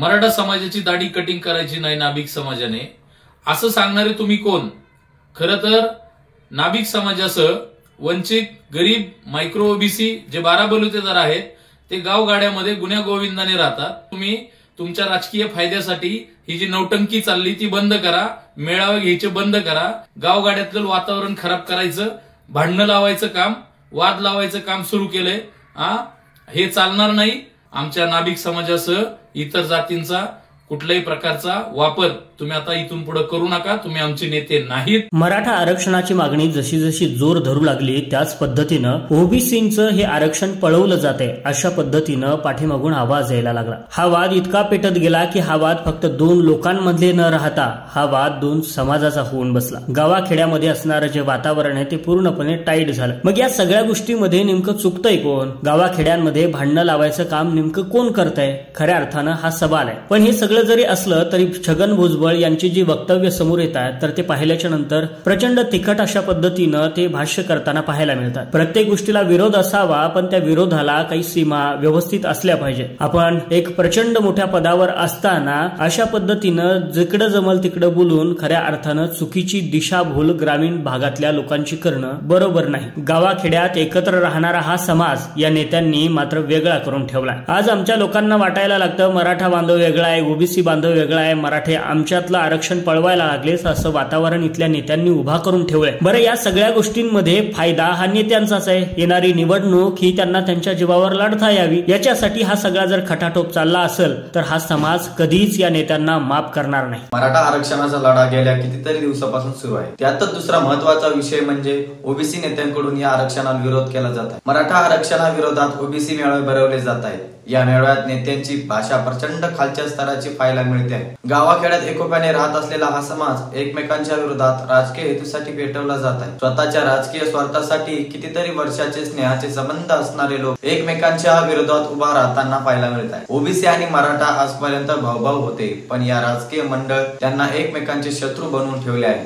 मराठा समाजाची दाढी कटिंग करायची नाही नाभिक समाजाने, असं सांगणारे तुम्ही कोण? खरं तर नाभिक समाजासह वंचित, गरीब, मायक्रो ओबीसी जे 12 बलुतेदार आहेत ते गावगाड्यामध्ये गुन्ह्या गोविंदाने राहतात. तुम्ही तुमच्या राजकीय फायद्यासाठी ही जी नौटंकी चालली ती बंद करा, मेळावे घ्यायचे बंद करा, गावगाड्यातलं वातावरण खराब करायचं, भांडणं लावायचं काम, वाद लावायचं काम सुरू केलंय. हे चालणार नाही. आमच्या नाभिक समाजासह इतर जातींचा कुठल्याही प्रकारचा वापर तुम्ही आता इथून पुढे करू नका. तुम्ही आमचे नेते नाहीत. मराठा आरक्षणाची मागणी जशी जशी जोर धरू लागली त्याच पद्धतीनं ओबीसींचं हे आरक्षण पळवलं जाते अशा पद्धतीनं पाठीमागून आवाज यायला लागला. हा वाद इतका पेटत गेला की हा वाद फक्त 2 लोकांमधले न राहता हा वाद 2 समाजाचा होऊन बसला. गावाखेड्यामध्ये असणारं जे वातावरण आहे ते पूर्णपणे टाईट झालं. मग या सगळ्या गोष्टीमध्ये नेमकं चुकतंय कोण? गावाखेड्यांमध्ये भांडणं लावायचं काम नेमकं कोण करतंय? खऱ्या अर्थानं हा सवाल आहे. पण हे सगळं जरी असलं तरी छगन भुजबळ यांची जी वक्तव्य समोर येतात तर ते पाहिल्याच्या नंतर प्रचंड तिखट अशा पद्धतीनं ते भाष्य करताना पाहायला मिळतात. प्रत्येक गोष्टीला विरोध असावा पण त्या विरोधाला काही सीमा व्यवस्थित असल्या पाहिजे. आपण एक प्रचंड मोठ्या पदावर असताना अशा पद्धतीनं जिकडं जमल तिकडं बोलून खऱ्या अर्थानं चुकीची दिशाभूल ग्रामीण भागातल्या लोकांची करणं बरोबर नाही. गावाखेड्यात एकत्र राहणारा हा समाज या नेत्यांनी मात्र वेगळा करून ठेवलाय. आज आमच्या लोकांना वाटायला लागतं मराठा बांधव वेगळा आहे, ओबीसी बांधव वेगळा आहे, मराठे आमच्यातलं आरक्षण पळवायला लागलेच असं वातावरण इथल्या नेत्यांनी उभा करून ठेवलंय. बरं, या सगळ्या गोष्टींमध्ये फायदा हा नेत्यांचाच आहे. येणारी निवडणूक ही त्यांना त्यांच्या जीवावर लढता यावी याच्यासाठी हा सगळा जर खटाटोप चालला असेल तर हा समाज कधीच या नेत्यांना माफ करणार नाही. मराठा आरक्षणाचा लढा गेल्या कितीतरी दिवसापासून सुरू आहे. त्यातच दुसरा महत्वाचा विषय म्हणजे ओबीसी नेत्यांकडून या आरक्षणाला विरोध केला जात आहे. मराठा आरक्षणाविरोधात ओबीसी मेळावे भरवले जात आहेत. या मेळाव्यात नेत्यांची भाषा प्रचंड खालच्या स्तराची पाहायला मिळते आहे. गावाखेड्यात एकोप्याने राहत असलेला हा समाज एकमेकांच्या विरोधात राजकीय हेतूसाठी पेटवला जात आहे. स्वतःच्या राजकीय स्वार्थासाठी कितीतरी वर्षाचे स्नेहाचे संबंध असणारे लोक एकमेकांच्या विरोधात उभा राहताना पाहायला मिळत आहे. ओबीसी आणि मराठा आजपर्यंत भाऊभाऊ होते पण या राजकीय मंडळ त्यांना एकमेकांचे शत्रू बनवून ठेवले आहे.